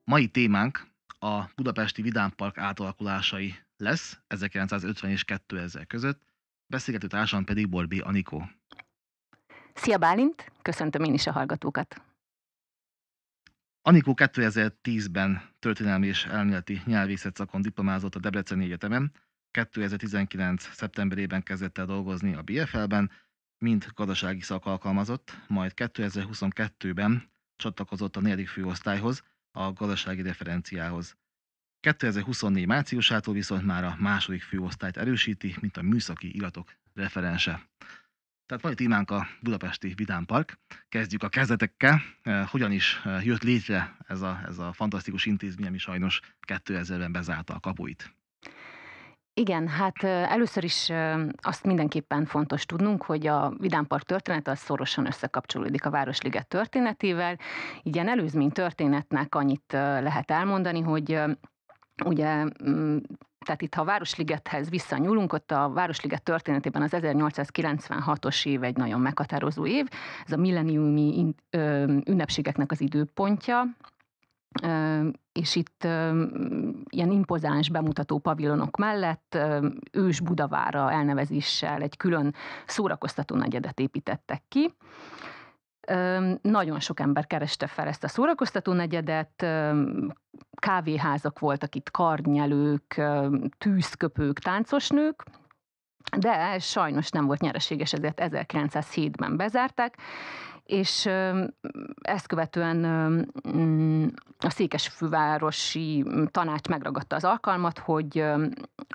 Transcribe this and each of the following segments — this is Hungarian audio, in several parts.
Mai témánk a budapesti Vidámpark átalakulásai lesz 1950 és 2000 között, beszélgető társam pedig Borbély Anikó. Szia Bálint, köszöntöm én is a hallgatókat. Anikó 2010-ben történelmi és elméleti nyelvészet szakon diplomázott a Debreceni Egyetemen, 2019. szeptemberében kezdett el dolgozni a BFL-ben, mint gazdasági szakalkalmazott, majd 2022-ben csatlakozott a 4. főosztályhoz, a gazdasági referenciához. 2024 márciusától viszont már a 2. főosztályt erősíti, mint a műszaki iratok referense. Tehát mai témánk a budapesti Vidámpark. Kezdjük a kezdetekkel. Hogyan is jött létre ez a fantasztikus intézmény, ami sajnos 2000-ben bezárta a kapuit? Igen, hát először is azt mindenképpen fontos tudnunk, hogy a Vidámpark története az szorosan összekapcsolódik a Városliget történetével. Így ilyen előzmény történetnek annyit lehet elmondani, hogy ugye tehát itt, ha a Városligethez visszanyúlunk, ott a Városliget történetében az 1896-os év egy nagyon meghatározó év, ez a milleniumi ünnepségeknek az időpontja, és itt ilyen impozáns bemutató pavilonok mellett Ős Budavára elnevezéssel egy külön szórakoztató negyedet építettek ki. Nagyon sok ember kereste fel ezt a szórakoztató negyedet, kávéházak voltak itt, karnyelők, tűzköpők, táncosnők, de ez sajnos nem volt nyereséges, ezért 1907-ben bezárták, és ezt követően a székesfővárosi tanács megragadta az alkalmat, hogy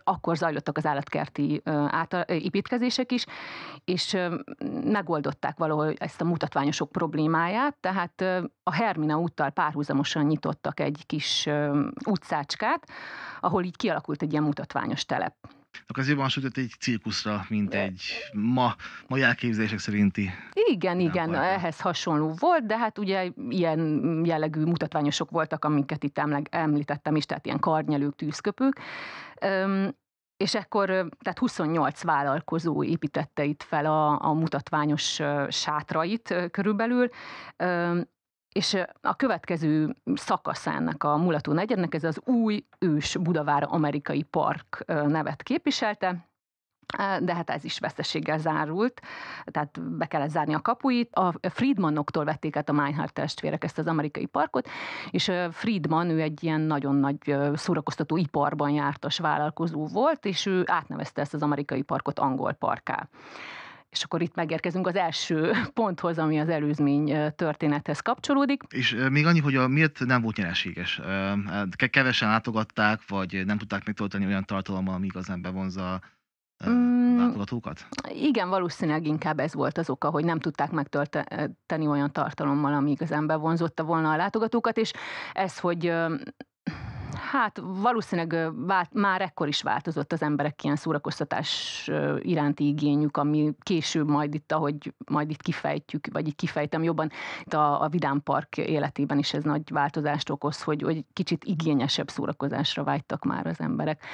akkor zajlottak az állatkerti építkezések is, és megoldották valahol ezt a mutatványosok problémáját, tehát a Hermina úttal párhuzamosan nyitottak egy kis utcácskát, ahol így kialakult egy ilyen mutatványos telep. Akkor ez jobban hasonlított egy cirkuszra, mint egy mai elképzelések szerinti Igen, Vidámparkra. ehhez hasonló volt, de hát ugye ilyen jellegű mutatványosok voltak, amiket itt említettem is, tehát ilyen karnyelők, tűzköpők. És ekkor tehát 28 vállalkozó építette itt fel a mutatványos sátrait körülbelül, és a következő szakasz ennek a mulató negyednek, ez az új Ős Budavára Amerikai Park nevet képviselte, de hát ez is veszteséggel zárult, tehát be kellett zárni a kapuit. A Friedmanoktól vették át a Meinhardt testvérek ezt az amerikai parkot, és Friedman, ő egy ilyen nagyon nagy szórakoztató iparban jártas vállalkozó volt, és ő átnevezte ezt az amerikai parkot angol parkká. És akkor itt megérkezünk az első ponthoz, ami az előzmény történethez kapcsolódik. És még annyi, hogy miért nem volt nyereséges? Kevesen látogatták, vagy nem tudták megtölteni olyan tartalommal, ami igazán bevonza a látogatókat? Igen, valószínűleg inkább ez volt az oka, hogy nem tudták megtölteni olyan tartalommal, ami igazán bevonzotta volna a látogatókat, és ez, hogy hát valószínűleg már ekkor is változott az emberek ilyen szórakoztatás iránti igényük, ami később majd itt, ahogy majd itt kifejtjük, vagy itt kifejtem jobban, itt a Vidámpark életében is ez nagy változást okoz, hogy kicsit igényesebb szórakozásra vágytak már az emberek.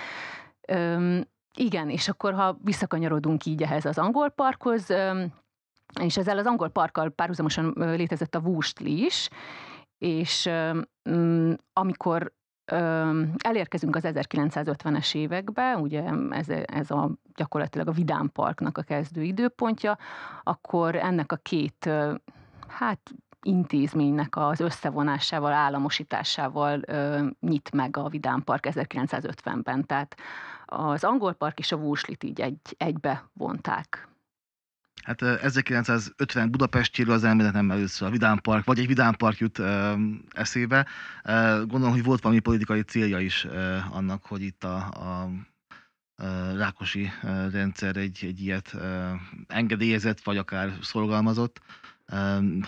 Igen, és akkor ha visszakanyarodunk így ehhez az angol parkhoz, és ezzel az angol parkkal párhuzamosan létezett a Wurstli is, és amikor elérkezünk az 1950-es évekbe, ugye ez gyakorlatilag a Vidámparknak a kezdő időpontja, akkor ennek a két intézménynek az összevonásával, államosításával nyit meg a Vidámpark 1950-ben. Tehát az angol park és a Wurstlit így egybe vonták. Hát 1950 Budapestjéről az embernek nem először a Vidámpark, vagy egy Vidámpark jut eszébe. Gondolom, hogy volt valami politikai célja is annak, hogy itt a Rákosi rendszer egy ilyet engedélyezett, vagy akár szorgalmazott.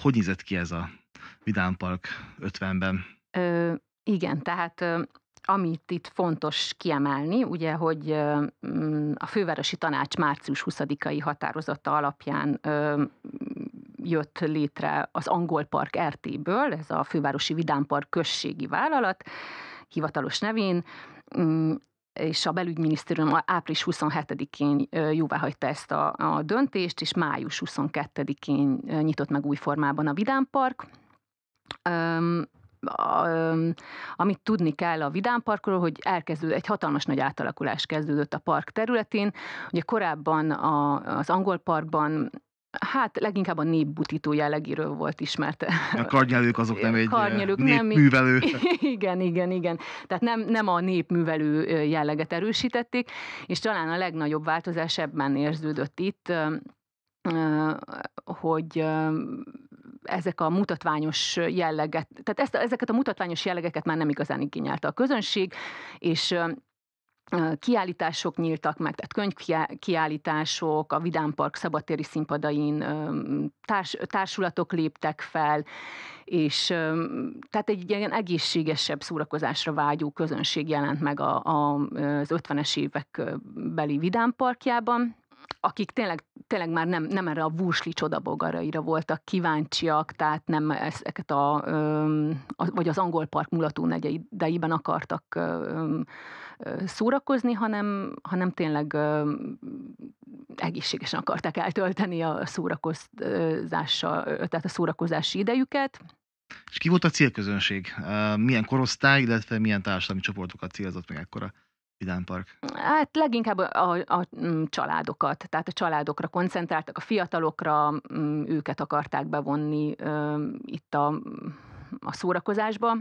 Hogy nézett ki ez a Vidámpark 50-ben? Igen, tehát amit itt fontos kiemelni, ugye, hogy a Fővárosi Tanács március 20-ai határozata alapján jött létre az Angol Park RT-ből, ez a Fővárosi Vidámpark községi vállalat, hivatalos nevén, és a belügyminisztérium április 27-én jóváhagyta ezt a döntést, és május 22-én nyitott meg új formában a Vidámpark. a, amit tudni kell a Vidám Parkról, hogy egy hatalmas nagy átalakulás kezdődött a park területén. Ugye korábban az Angol Parkban hát leginkább a népbutító jellegéről volt ismert. A karnyelők azok nem egy Karnyelők nem, népművelő. igen, igen, igen. Tehát nem a népművelő jelleget erősítették, és talán a legnagyobb változás ebben érződött itt, hogy ezek a mutatványos jelleget, tehát ezeket a mutatványos jellegeket már nem igazán igényelte a közönség, és kiállítások nyíltak meg, tehát könyvkiállítások, a Vidám Park szabadtéri színpadain társulatok léptek fel, és tehát egy ilyen egészségesebb szórakozásra vágyó közönség jelent meg az 50-es évek beli Vidám Parkjában, akik tényleg már nem erre a vursli csodabogaraira voltak kíváncsiak, tehát nem ezeket vagy az Angol Park mulató negyedeiben akartak szórakozni, hanem tényleg egészségesen akarták eltölteni a szórakozással, tehát a szórakozási idejüket. És ki volt a célközönség? Milyen korosztály, illetve milyen társadalmi csoportokat célzott meg ekkor a Vidám Park? Hát leginkább a családokat, tehát a családokra koncentráltak, a fiatalokra, őket akarták bevonni itt a szórakozásba.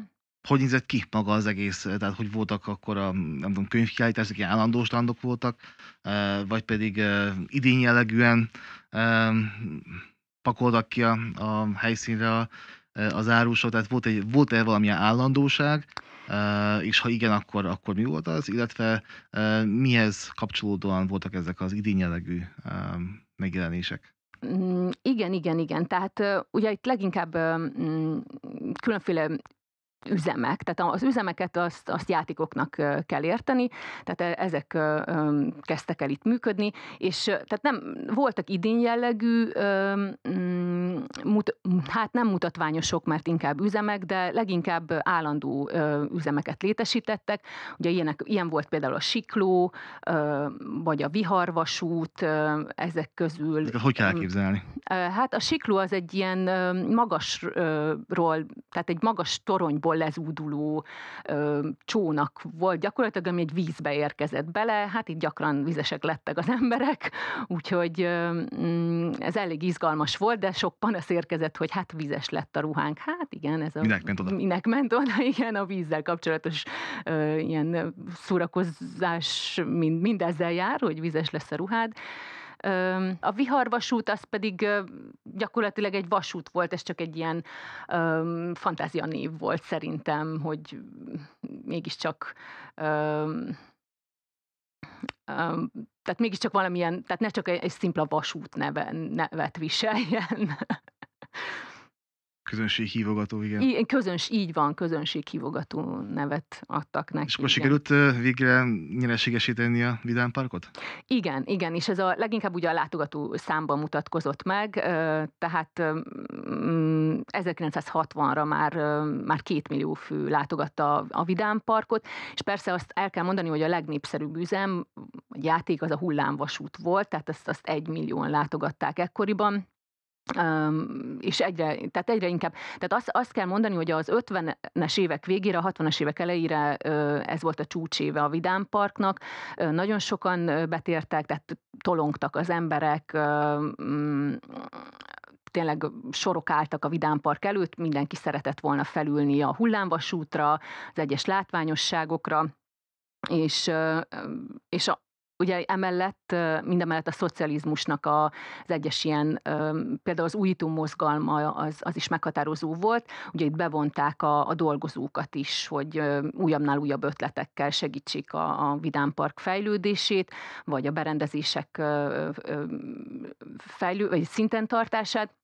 Hogy nézett ki maga az egész? Tehát, hogy voltak akkor nem tudom, könyvkiállítások, ilyen állandó standok voltak, vagy pedig idény jellegűen pakoltak ki a helyszínre az árusok, tehát volt-e valamilyen állandóság, és ha igen, akkor mi volt az, illetve mihez kapcsolódóan voltak ezek az idény jellegű megjelenések? Igen, igen, igen. Tehát ugye itt leginkább különféle üzemek, tehát az üzemeket azt játékoknak kell érteni, tehát ezek kezdtek el itt működni, és tehát nem voltak idén jellegű, hát nem mutatványosok, mert inkább üzemek, de leginkább állandó üzemeket létesítettek. Ugye ilyen volt például a Sikló, vagy a Viharvasút, ezek közül. Ezeket hogy kell elképzelni? Hát a Sikló az egy ilyen magasról, tehát egy magas toronyból lezúduló csónak volt gyakorlatilag, ami egy vízbe érkezett bele, hát itt gyakran vizesek lettek az emberek, úgyhogy ez elég izgalmas volt, de sok panasz érkezett, hogy hát vizes lett a ruhánk. Hát igen, ez Minek ment oda? Minek ment oda, igen, a vízzel kapcsolatos ilyen szórakozás mindezzel jár, hogy vizes lesz a ruhád. A Viharvasút az pedig gyakorlatilag egy vasút volt, ez csak egy ilyen fantázianév volt szerintem, hogy mégiscsak tehát mégiscsak valamilyen, tehát ne csak egy szimpla vasút nevet viseljen. Közönséghívogató, igen. Így van, közönséghívogató nevet adtak neki. És akkor igen. sikerült végre nyereségesíteni a Vidám Parkot? Igen, igen, és ez leginkább ugye a látogató számban mutatkozott meg, tehát 1960-ra már 2 millió fő látogatta a Vidám Parkot, és persze azt el kell mondani, hogy a legnépszerűbb üzem, vagy játék az a hullámvasút volt, tehát azt 1 millióan látogatták ekkoriban. És egyre inkább, tehát azt kell mondani, hogy az 50-es évek végére, a 60-as évek elejére ez volt a csúcséve a Vidám Parknak. Nagyon sokan betértek, tehát tolongtak az emberek, tényleg sorok álltak a Vidám Park előtt, mindenki szeretett volna felülni a hullámvasútra, az egyes látványosságokra, és ugye mindemellett a szocializmusnak az egyes ilyen, például az újító mozgalma az is meghatározó volt. Ugye itt bevonták a dolgozókat is, hogy újabbnál újabb ötletekkel segítsék a Vidám Park fejlődését, vagy a berendezések vagy szinten tartását,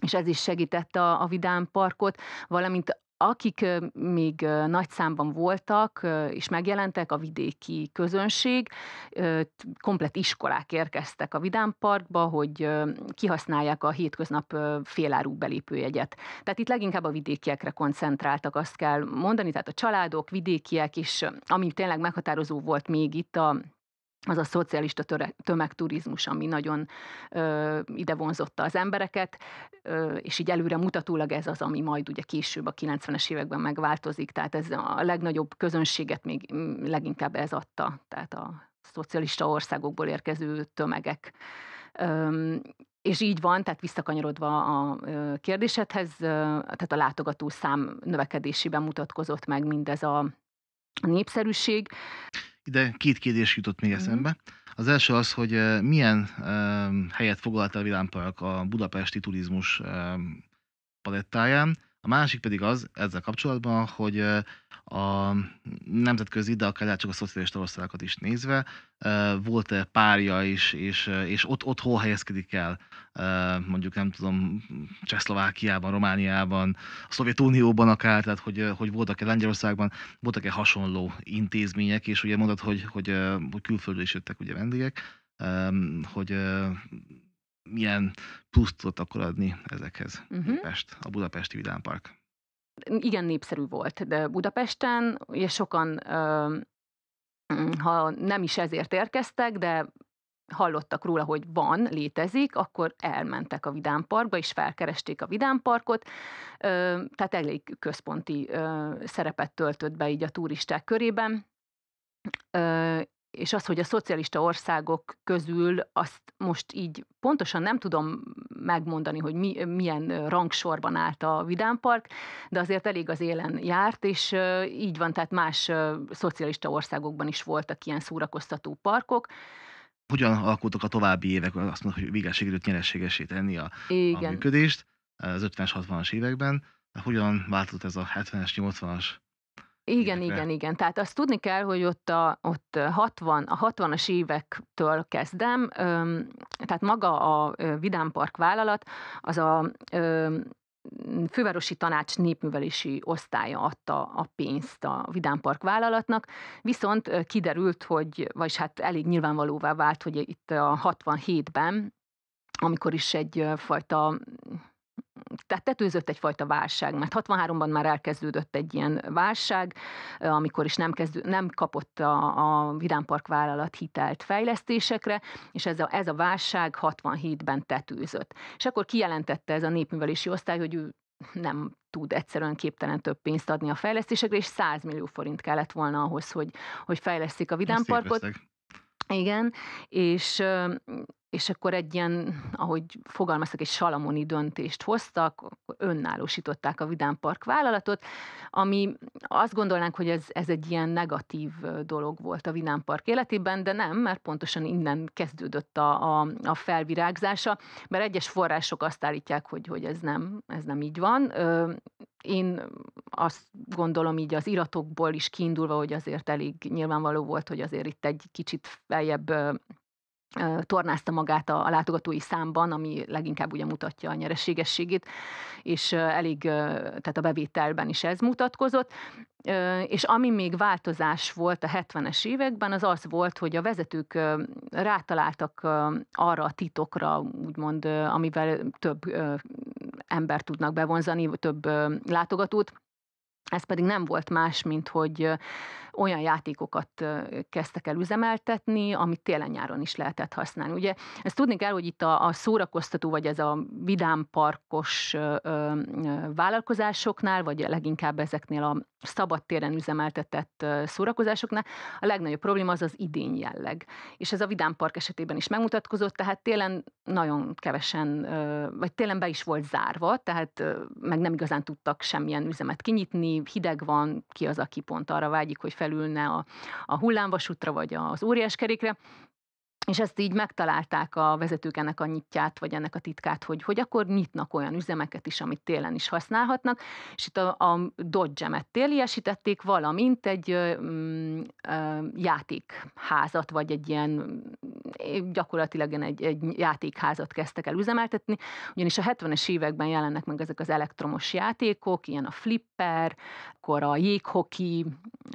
és ez is segítette a Vidám Parkot, valamint akik még nagy számban voltak és megjelentek, a vidéki közönség, komplett iskolák érkeztek a Vidám Parkba, hogy kihasználják a hétköznap féláru belépőjegyet. Tehát itt leginkább a vidékiekre koncentráltak, azt kell mondani, tehát a családok, vidékiek is, ami tényleg meghatározó volt még itt az a szocialista tömegturizmus, ami nagyon ide vonzotta az embereket, és így előre mutatólag ez az, ami majd ugye később a 90-es években megváltozik. Tehát ez a legnagyobb közönséget még leginkább ez adta, tehát a szocialista országokból érkező tömegek. És így van, tehát visszakanyarodva a kérdésedhez, tehát a látogatószám növekedésében mutatkozott meg mindez a népszerűség. Ide 2 kérdés jutott még Mhm. eszembe. Az első az, hogy milyen helyet foglalt el a Vilámpark a budapesti turizmus palettáján. A másik pedig az ezzel kapcsolatban, hogy a nemzetközi, de akár lehet csak a szocialista országokat is nézve, volt-e párja is, és ott hol helyezkedik el, mondjuk nem tudom, Csehszlovákiában, Romániában, a Szovjetunióban akár, tehát hogy voltak-e Lengyelországban, voltak-e hasonló intézmények, és ugye mondod, hogy külföldről is jöttek ugye vendégek, hogy milyen pluszt tudott akkor adni ezekhez Mhm. képest a budapesti Vidámpark. Igen népszerű volt, de Budapesten ugye sokan, ha nem is ezért érkeztek, de hallottak róla, hogy van, létezik, akkor elmentek a Vidámparkba, és felkeresték a Vidámparkot. Tehát elég központi, szerepet töltött be így a turisták körében. Ö, és az, hogy a szocialista országok közül azt most így pontosan nem tudom megmondani, hogy milyen rangsorban állt a Vidámpark, de azért elég az élen járt, és így van, tehát más szocialista országokban is voltak ilyen szórakoztató parkok. Hogyan alakultak a további évek? Azt mondod, hogy végül sikerült nyereségessé tenni a Igen. működést az 50-es, 60-as években. Hogyan változott ez a 70-es, 80-as Igen, évekre? igen, igen. Tehát azt tudni kell, hogy ott 60-as évektől kezdem, tehát maga a Vidámpark vállalat az a Fővárosi Tanács népművelési osztálya adta a pénzt a Vidámpark vállalatnak, viszont kiderült, vagyis hát elég nyilvánvalóvá vált, hogy itt a 67-ben, amikor is egyfajta tehát tetőzött egyfajta válság, mert 63-ban már elkezdődött egy ilyen válság, amikor is nem kapott a Vidámpark vállalat hitelt fejlesztésekre, és ez a válság 67-ben tetőzött. És akkor kijelentette ez a népművelési osztály, hogy ő nem tud egyszerűen képtelen több pénzt adni a fejlesztésekre, és 100 millió forint kellett volna ahhoz, hogy fejlesztik a Az szép Vidámparkot. összeg. Igen, és és akkor egy ilyen, ahogy fogalmaztak, egy salamoni döntést hoztak, akkor önállósították a Vidámpark vállalatot, ami azt gondolnánk, hogy ez egy ilyen negatív dolog volt a Vidámpark életében, de nem, mert pontosan innen kezdődött a felvirágzása, mert egyes források azt állítják, hogy ez nem így van. Én azt gondolom így az iratokból is kiindulva, hogy azért elég nyilvánvaló volt, hogy azért itt egy kicsit feljebb tornázta magát a látogatói számban, ami leginkább ugye mutatja a nyereségességét, és tehát a bevételben is ez mutatkozott. És ami még változás volt a 70-es években, az az volt, hogy a vezetők rátaláltak arra a titokra, úgymond, amivel több embert tudnak bevonzani, több látogatót. Ez pedig nem volt más, mint hogy olyan játékokat kezdtek el üzemeltetni, amit télen-nyáron is lehetett használni. Ugye ezt tudni kell, hogy itt a szórakoztató, vagy ez a vidámparkos vállalkozásoknál, vagy leginkább ezeknél a szabadtéren üzemeltetett szórakozásoknál a legnagyobb probléma az idény jelleg. És ez a vidámpark esetében is megmutatkozott, tehát télen nagyon kevesen, vagy télen be is volt zárva, tehát meg nem igazán tudtak semmilyen üzemet kinyitni, hideg van, ki az, aki pont arra vágyik, hogy felülne a hullámvasútra vagy az óriáskerékre, és ezt így megtalálták a vezetők ennek a nyitját, vagy ennek a titkát, hogy akkor nyitnak olyan üzemeket is, amit télen is használhatnak, és itt a Dodge-emet téliesítették, valamint egy játékházat, vagy egy ilyen, gyakorlatilag egy játékházat kezdtek el üzemeltetni, ugyanis a 70-es években jelennek meg ezek az elektromos játékok, ilyen a flipper, akkor a jéghoki,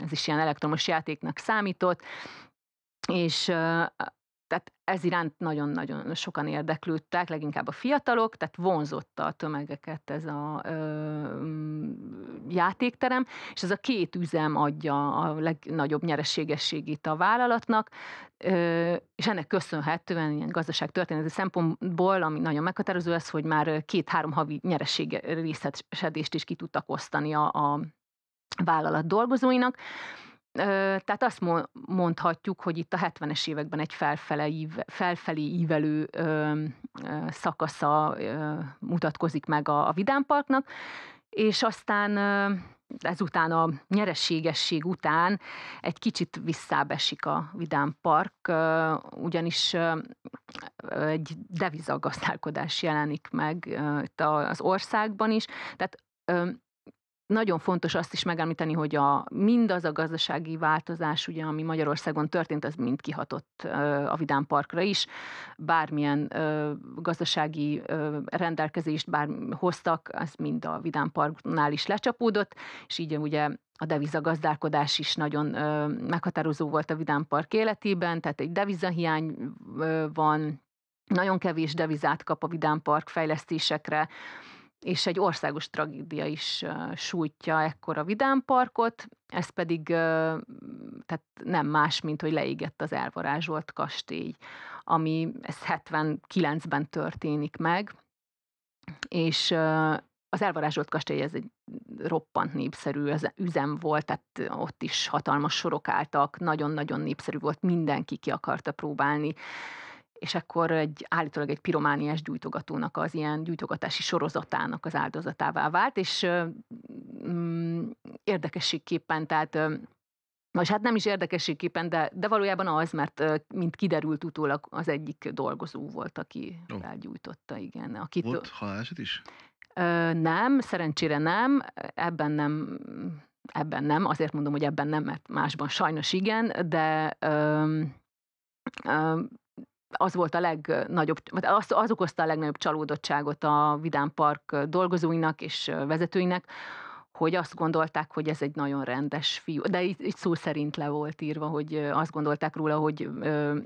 ez is ilyen elektromos játéknak számított, és Tehát ez iránt nagyon-nagyon sokan érdeklődtek, leginkább a fiatalok, tehát vonzotta a tömegeket ez a játékterem, és ez a két üzem adja a legnagyobb nyereségességét a vállalatnak, és ennek köszönhetően ilyen gazdaságtörténeti szempontból, ami nagyon meghatározó, az, hogy már 2-3 havi nyereség részesedést is ki tudtak osztani a vállalat dolgozóinak. Tehát azt mondhatjuk, hogy itt a 70-es években egy felfelé ívelő szakasza mutatkozik meg a Vidám Parknak, és aztán ezután a nyereségesség után egy kicsit visszább esik a Vidám Park, ugyanis egy devizagazdálkodás jelenik meg itt az országban is. Tehát nagyon fontos azt is megemlíteni, hogy mindaz a gazdasági változás, ugye, ami Magyarországon történt, az mind kihatott a Vidám Parkra is. Bármilyen gazdasági rendelkezést hoztak, az mind a Vidám Parknál is lecsapódott, és így ugye a devizagazdálkodás is nagyon meghatározó volt a Vidám Park életében, tehát egy devizahiány van, nagyon kevés devizát kap a Vidám Park fejlesztésekre, és egy országos tragédia is sújtja ekkor a Vidám Parkot, ez pedig tehát nem más, mint hogy leégett az elvarázsolt kastély, ami ez 79-ben történik meg, és az elvarázsolt kastély ez egy roppant népszerű üzem volt, tehát ott is hatalmas sorok álltak, nagyon-nagyon népszerű volt, mindenki ki akarta próbálni, és akkor állítólag egy piromániás gyújtogatónak az ilyen gyújtogatási sorozatának az áldozatává vált, és érdekességképpen, tehát vagy hát nem is érdekességképpen, de valójában az, mert mint kiderült utólag, az egyik dolgozó volt, aki Ó, felgyújtotta, igen. Akit, volt haláleset is? nem, szerencsére nem, ebben nem, azért mondom, hogy ebben nem, mert másban sajnos igen, de az volt a legnagyobb, vagy az okozta a legnagyobb csalódottságot a Vidám Park dolgozóinak és vezetőinek, hogy azt gondolták, hogy ez egy nagyon rendes fiú. De itt szó szerint le volt írva, hogy azt gondolták róla, hogy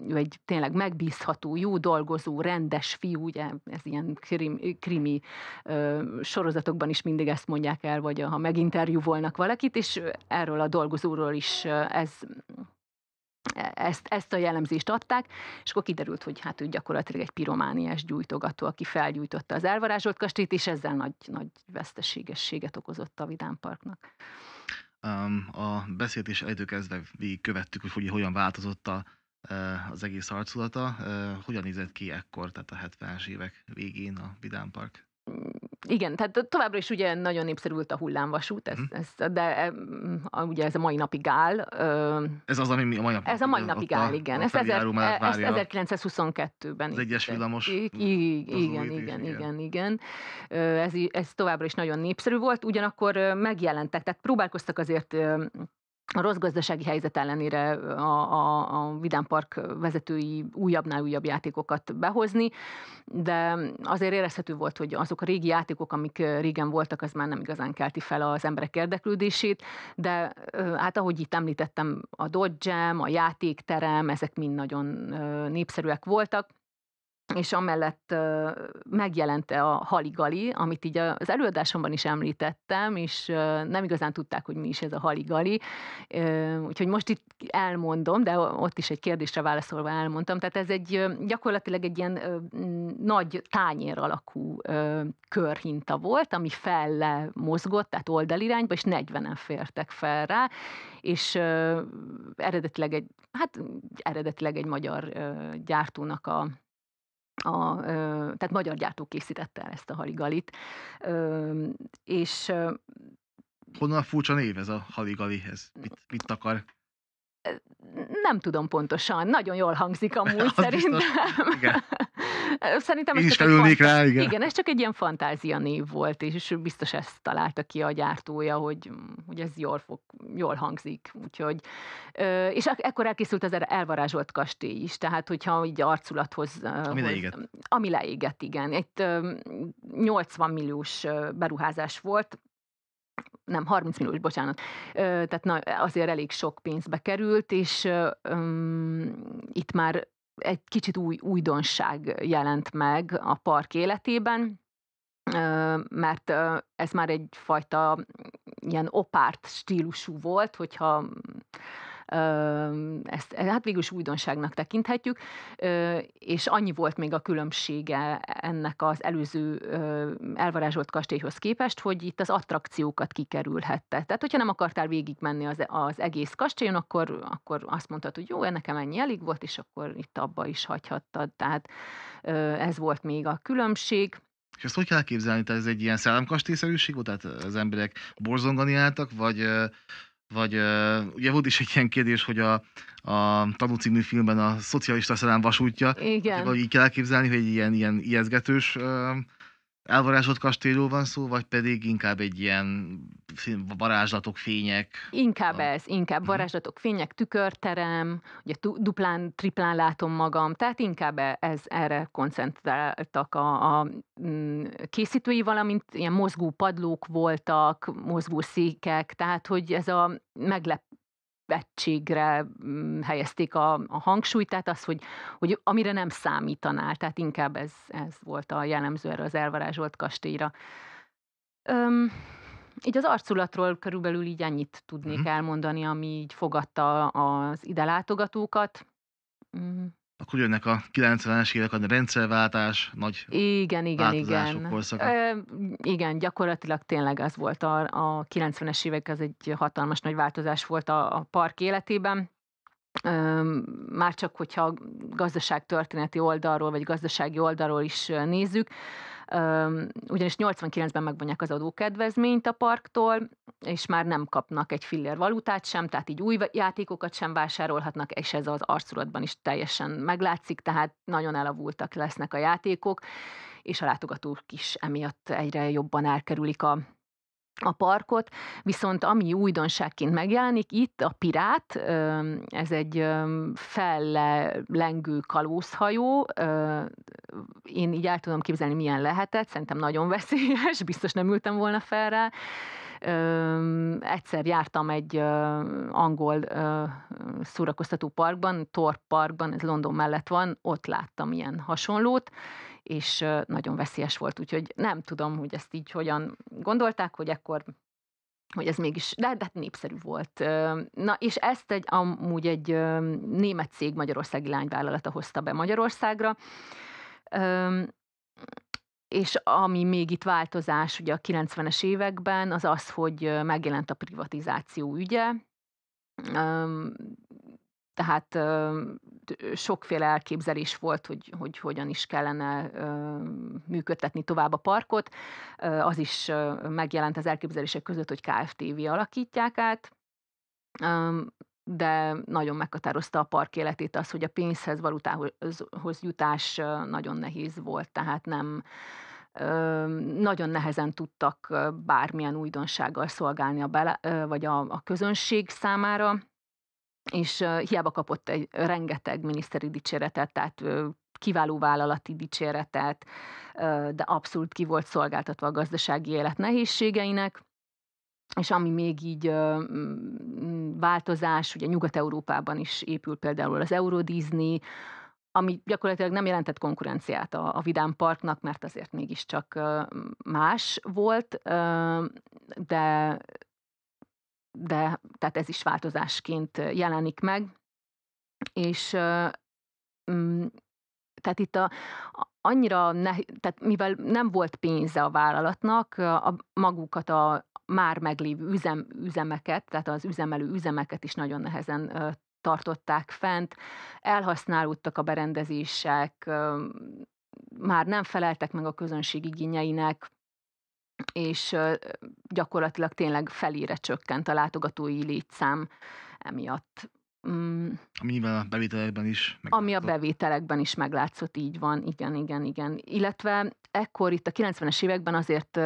ő egy tényleg megbízható, jó dolgozó, rendes fiú, ugye ez ilyen krimi sorozatokban is mindig ezt mondják el, vagy ha meginterjúvolnak valakit, és erről a dolgozóról is ezt a jellemzést adták, és akkor kiderült, hogy hát ő gyakorlatilag egy piromániás gyújtogató, aki felgyújtotta az elvarázsolt kastélyt, és ezzel nagy veszteségességet okozott a Vidám Parknak. A beszélt is elejétől kezdve végigkövettük, hogy ugye hogyan változott az egész arculata. Hogyan nézett ki ekkor, tehát a 70-es évek végén a Vidám Park? Igen, tehát továbbra is ugye nagyon népszerű volt a hullámvasút, de ugye ez a mai napig áll. Ez az, ami a mai napig, Ez a mai napig áll, igen. a feljáró mellett Ezt várja 1922-ben. az egyes villamos Igen. Ez továbbra is nagyon népszerű volt, ugyanakkor megjelentek, tehát próbálkoztak azért a rossz gazdasági helyzet ellenére a Vidám Park vezetői újabbnál újabb játékokat behozni, de azért érezhető volt, hogy azok a régi játékok, amik régen voltak, az már nem igazán kelti fel az emberek érdeklődését, de hát ahogy itt említettem, a Dodge Jam, a játékterem, ezek mind nagyon népszerűek voltak, és amellett megjelent a Haligali, amit így az előadásomban is említettem, és nem igazán tudták, hogy mi is ez a Haligali. Úgyhogy most itt elmondom, de ott is egy kérdésre válaszolva elmondtam. Tehát ez gyakorlatilag egy ilyen nagy tányér alakú körhinta volt, ami felle mozgott, tehát oldalirányba, és 40-en fértek fel rá, és eredetileg egy magyar gyártónak tehát magyar gyártó készítette el ezt a Haligalit, és Honnan a furcsa név ez a Haligali? Ez mit akar? nem tudom pontosan, nagyon jól hangzik amúgy Az szerintem. biztos, igen. Szerintem Én ez is csak egy felülnék rá, igen. igen, ez csak egy ilyen fantázia név volt, és biztos ezt találta ki a gyártója, hogy ez jól hangzik. Úgyhogy, és ekkor elkészült az elvarázsolt kastély is, tehát hogyha így arculathoz... Ami leégett. Ami leégett, igen. Egy 80 milliós beruházás volt, nem, 30 milliós, bocsánat. Tehát azért elég sok pénzbe került, és itt már egy kicsit újdonság jelent meg a park életében, mert ez már egyfajta ilyen opárt stílusú volt, hogyha ezt hát végül is újdonságnak tekinthetjük, és annyi volt még a különbsége ennek az előző elvarázsolt kastélyhoz képest, hogy itt az attrakciókat kikerülhette. Tehát, hogyha nem akartál végigmenni az egész kastélyon, akkor azt mondtad, hogy jó, nekem ennyi elég volt, és akkor itt abba is hagyhattad. Tehát ez volt még a különbség. És ezt hogy kell elképzelni? Tehát ez egy ilyen szellemkastélyszerűség volt? Tehát az emberek borzongani álltak, vagy ugye volt is egy ilyen kérdés, hogy a Tanú című filmben a szocialista szerelem vasútja, Igen. vagy így kell elképzelni, hogy egy ilyen ijesztgetős elvarázsolt kastélyról van szó, vagy pedig inkább egy ilyen varázslatok, fények. Inkább Mhm. varázslatok, fények, tükörterem, ugye duplán, triplán látom magam, tehát inkább erre koncentráltak készítői, valamint ilyen mozgó padlók voltak, mozgó székek, tehát hogy ez a meglepettségre helyezték a hangsúlyt, tehát az, hogy amire nem számítanál, tehát inkább ez volt a jellemző erre az elvarázsolt kastélyra. Öm, így az arculatról körülbelül így ennyit tudnék Mhm. elmondani, ami így fogadta az ide látogatókat. Mm, Akkor jönnek a 90-es évek, a rendszerváltás, nagy igen, igen, változások igen. korszaka. Igen, gyakorlatilag tényleg az volt a 90-es évek, az egy hatalmas nagy változás volt a park életében. Már csak hogyha gazdaságtörténeti oldalról, vagy gazdasági oldalról is nézzük, ugyanis 89-ben megvonják az adókedvezményt a parktól, és már nem kapnak egy fillér valutát sem, tehát így új játékokat sem vásárolhatnak, és ez az arculatban is teljesen meglátszik, tehát nagyon elavultak lesznek a játékok, és a látogatók is emiatt egyre jobban elkerülik a parkot, viszont ami újdonságként megjelenik itt, a Pirát, ez egy fellengő kalózhajó, én így el tudom képzelni, milyen lehetett, szerintem nagyon veszélyes, biztos nem ültem volna fel rá. Egyszer jártam egy angol szórakoztató parkban, Thorpe Parkban, ez London mellett van, ott láttam ilyen hasonlót, és nagyon veszélyes volt, úgyhogy nem tudom, hogy ezt így hogyan gondolták, hogy ekkor hogy ez mégis, de hát népszerű volt. Na, és ezt amúgy egy német cég magyarországi lányvállalata hozta be Magyarországra. Öm, és ami még itt változás ugye a 90-es években, az az, hogy megjelent a privatizáció ügye. Öm, tehát sokféle elképzelés volt, hogy hogyan is kellene működtetni tovább a parkot. Az is megjelent az elképzelések között, hogy KFT-vé alakítják át, de nagyon meghatározta a park életét az, hogy a pénzhez, valutához jutás nagyon nehéz volt, tehát nem nagyon nehezen tudtak bármilyen újdonsággal szolgálni vagy a közönség számára, és hiába kapott egy rengeteg miniszteri dicséretet, tehát kiváló vállalati dicséretet, de abszolút ki volt szolgáltatva a gazdasági élet nehézségeinek. És ami még így változás, ugye Nyugat-Európában is épül például az Euro Disney, ami gyakorlatilag nem jelentett konkurenciát a Vidám Parknak, mert azért mégiscsak más volt, de tehát ez is változásként jelenik meg, és mm, tehát itt annyira tehát mivel nem volt pénze a vállalatnak, magukat a már meglévő üzemeket, tehát az üzemelő üzemeket is nagyon nehezen tartották fent, elhasználódtak a berendezések, már nem feleltek meg a közönség igényeinek, és gyakorlatilag tényleg felére csökkent a látogatói létszám emiatt. Mm. Ami nyilván a bevételekben is Ami a meglátszott. bevételekben is meglátszott, így van, igen, igen, igen. Illetve ekkor itt a 90-es években azért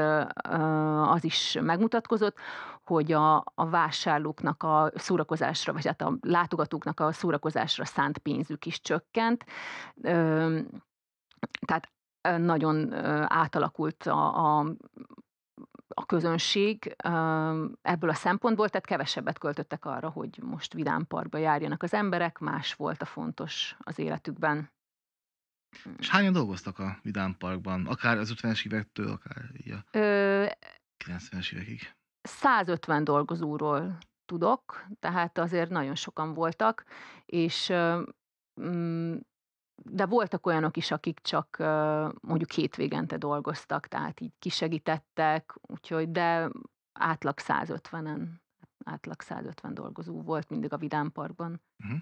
az is megmutatkozott, hogy a vásárlóknak a szórakozásra, vagy hát a látogatóknak a szórakozásra szánt pénzük is csökkent. Tehát nagyon átalakult a közönség ebből a szempontból, tehát kevesebbet költöttek arra, hogy most vidámparkba járjanak az emberek, más volt a fontos az életükben. És hányan dolgoztak a Vidám Parkban? Akár az 50-es évektől, akár így a Ö, 90-es évekig. 150 dolgozóról tudok, tehát azért nagyon sokan voltak, és mm, de voltak olyanok is, akik csak mondjuk hétvégente dolgoztak, tehát így kisegítettek, úgyhogy de átlag 150-en, átlag 150 dolgozó volt mindig a Vidám Parkban. Uh-huh.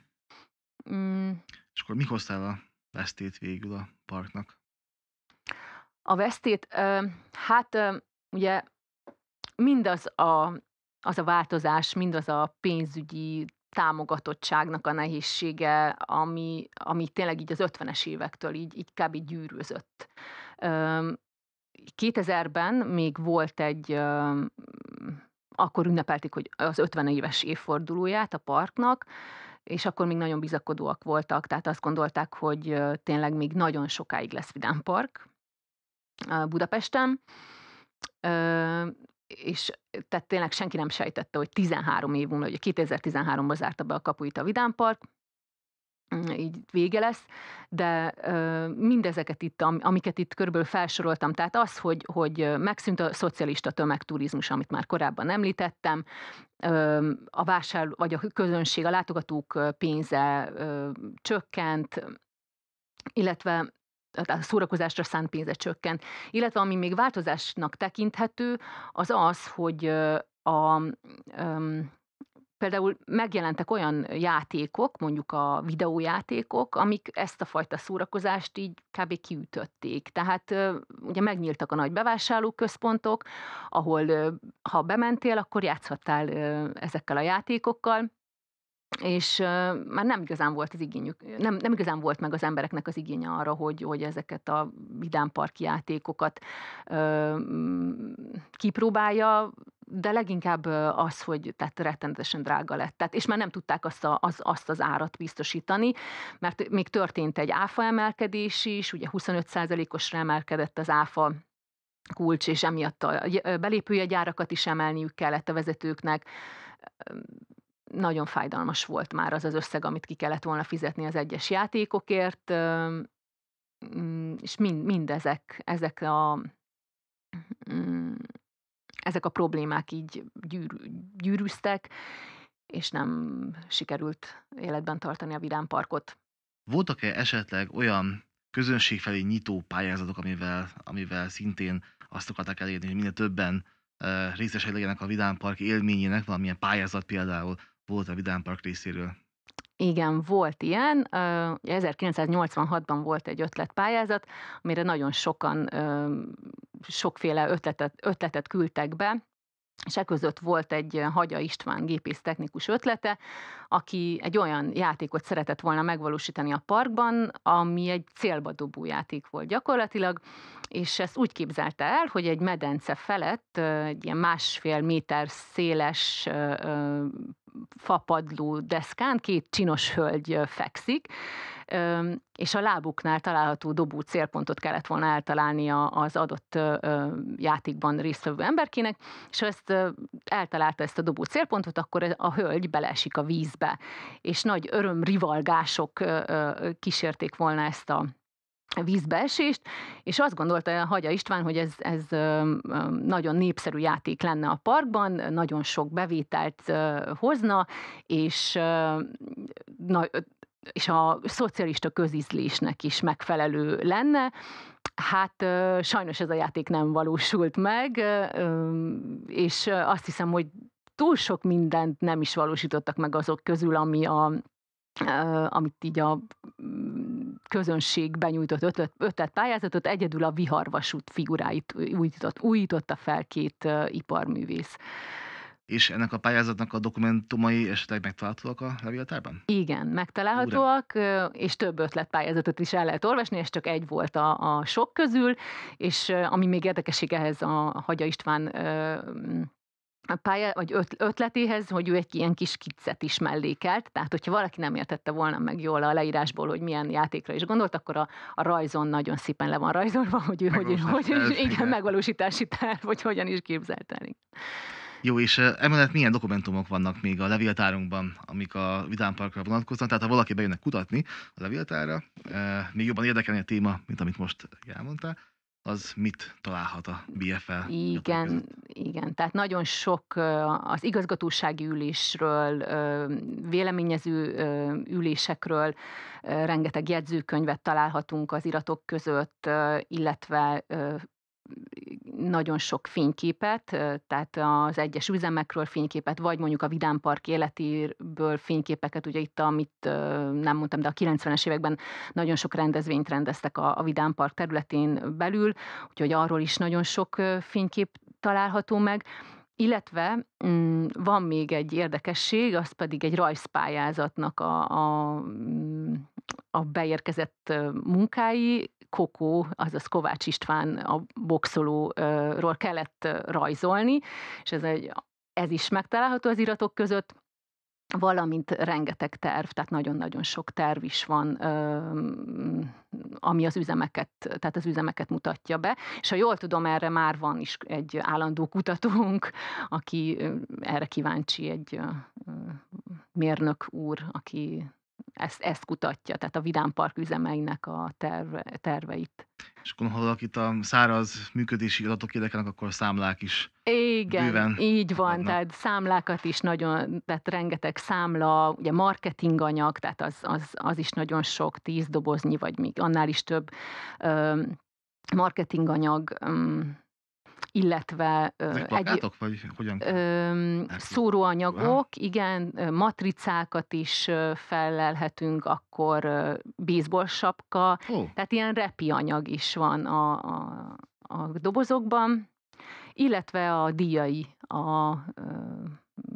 Mm, És akkor mi hozta el a vesztét végül a parknak? A vesztét, hát ugye mindaz az a változás, mindaz a pénzügyi támogatottságnak a nehézsége, ami tényleg így az 50-es évektől így kb. Gyűrűzött. Öm, 2000-ben még volt akkor ünnepelték, hogy az 50 éves évfordulóját a parknak, és akkor még nagyon bizakodóak voltak, tehát azt gondolták, hogy tényleg még nagyon sokáig lesz Vidám Park Budapesten. Ö, és tehát tényleg senki nem sejtette, hogy 13 év múlva, ugye 2013-ban zárta be a kapuit a Vidám Park, így vége lesz, de mindezeket itt, amiket itt körülbelül felsoroltam, tehát az, hogy megszűnt a szocialista tömegturizmus, amit már korábban említettem, a vásárló, vagy a közönség, a látogatók pénze csökkent, illetve tehát a szórakozásra szánt pénze csökkent. Illetve ami még változásnak tekinthető, az az, hogy például megjelentek olyan játékok, mondjuk a videójátékok, amik ezt a fajta szórakozást így kb. Kiütötték. Tehát ugye megnyíltak a nagy bevásárlóközpontok, ahol ha bementél, akkor játszhattál ezekkel a játékokkal, és már nem igazán volt az igényük, nem igazán volt meg az embereknek az igénye arra, hogy ezeket a vidámparki játékokat kipróbálja, de leginkább az, hogy tehát rettenetesen drága lett. Tehát, és már nem tudták azt az árat biztosítani, mert még történt egy áfa emelkedés is, ugye 25%-osra emelkedett az áfa kulcs, és emiatt a belépőjegyárakat is emelniük kellett a vezetőknek. Nagyon fájdalmas volt már az összeg, amit ki kellett volna fizetni az egyes játékokért, és mindezek, mm, ezek a problémák így gyűrűztek, és nem sikerült életben tartani a Vidám Parkot. Voltak-e esetleg olyan közönség felé nyitó pályázatok, amivel szintén azt akarták elérni, hogy minél többen részesei legyenek a Vidám Park élményének, valamilyen pályázat például volt a Vidám Park részéről? Igen, volt ilyen. 1986-ban volt egy ötletpályázat, amire nagyon sokan sokféle ötletet küldtek be, és eközött volt egy Hagya István gépésztechnikus ötlete, aki egy olyan játékot szeretett volna megvalósítani a parkban, ami egy célba dobó játék volt gyakorlatilag, és ezt úgy képzelte el, hogy egy medence felett egy ilyen 1,5 méter széles fapadló deszkán 2 csinos hölgy fekszik, és a lábuknál található dobó célpontot kellett volna eltalálni az adott játékban résztvevő emberkének, és ha eltalálta ezt a dobó célpontot, akkor a hölgy beleesik a vízbe, és nagy örömrivalgások kísérték volna ezt a vízbeesést, és azt gondolta a Hagya István, hogy ez nagyon népszerű játék lenne a parkban, nagyon sok bevételt hozna, és a szocialista közízlésnek is megfelelő lenne. Hát sajnos ez a játék nem valósult meg, és azt hiszem, hogy túl sok mindent nem is valósítottak meg azok közül, amit így a közönség benyújtott ötletpályázatot, egyedül a viharvasút figuráit újította fel 2 iparművész. És ennek a pályázatnak a dokumentumai esetleg megtalálhatóak a levéltárban? Igen, megtalálhatóak, és több ötletpályázatot is el lehet olvasni, és csak egy volt a sok közül, és ami még érdekesség ehhez a Hagya István a pálya vagy ötletéhez, hogy ő egy ilyen kis skiccet is mellékelt, tehát hogyha valaki nem értette volna meg jól a leírásból, hogy milyen játékra is gondolt, akkor a rajzon nagyon szépen le van rajzolva, Megvalósítási hogy terv, igen, igen. megvalósítási terv, hogy hogyan is képzelte el. Jó, és emellett milyen dokumentumok vannak még a levéltárunkban, amik a Vidám Parkra vonatkoznak? Tehát ha valaki bejönne kutatni a levéltárra, még jobban érdekelni a téma, mint amit most elmondtál, az mit találhat a BFL iratai Igen, között? igen. Tehát nagyon sok az igazgatósági ülésről, véleményező ülésekről, rengeteg jegyzőkönyvet találhatunk az iratok között, illetve nagyon sok fényképet, tehát az egyes üzemekről fényképet, vagy mondjuk a Vidám Park életéből fényképeket, ugye itt, amit nem mondtam, de a 90-es években nagyon sok rendezvényt rendeztek a Vidám Park területén belül, úgyhogy arról is nagyon sok fénykép található meg. Illetve van még egy érdekesség, az pedig egy rajzpályázatnak a beérkezett munkái. Kokó, azaz Kovács István a boxolóról kellett rajzolni, és ez is megtalálható az iratok között, valamint rengeteg terv, tehát nagyon-nagyon sok terv is van, ami az üzemeket mutatja be. És ha jól tudom, erre már van is egy állandó kutatónk, aki erre kíváncsi, egy mérnök úr, aki ezt kutatja, tehát a Vidám Park üzemeinek a terveit. És akkor, ha valakit a száraz működési adatok érdekelnek, akkor a számlák is Igen, bőven így van, adnak. tehát számlákat is nagyon, tehát rengeteg számla, ugye marketinganyag, tehát az is nagyon sok, 10 doboznyi, vagy még annál is több marketinganyag, illetve Ezek plakátok, vagy hogyan kell elképzelni? Wow. szóróanyagok, igen, matricákat is fellelhetünk, akkor baseball sapka, Ó, tehát ilyen repi anyag is van a dobozokban, illetve a díjai a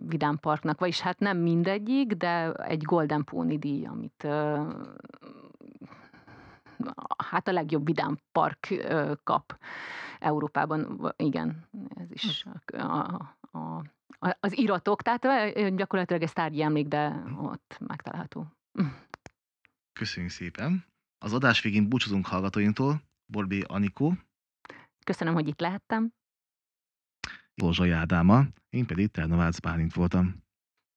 Vidám Parknak, vagyis hát nem mindegyik, de egy Golden Pony díj, amit hát a legjobb Vidám Park kap Európában. Igen, ez is az iratok, tehát gyakorlatilag ez tárgyi emlék, de ott megtalálható. köszönjük szépen. Az adás végén búcsúzunk hallgatóinktól. Borbé Anikó, Köszönöm, hogy itt lehettem. Józsai Ádámmal, én pedig Ternovácz Bálint voltam.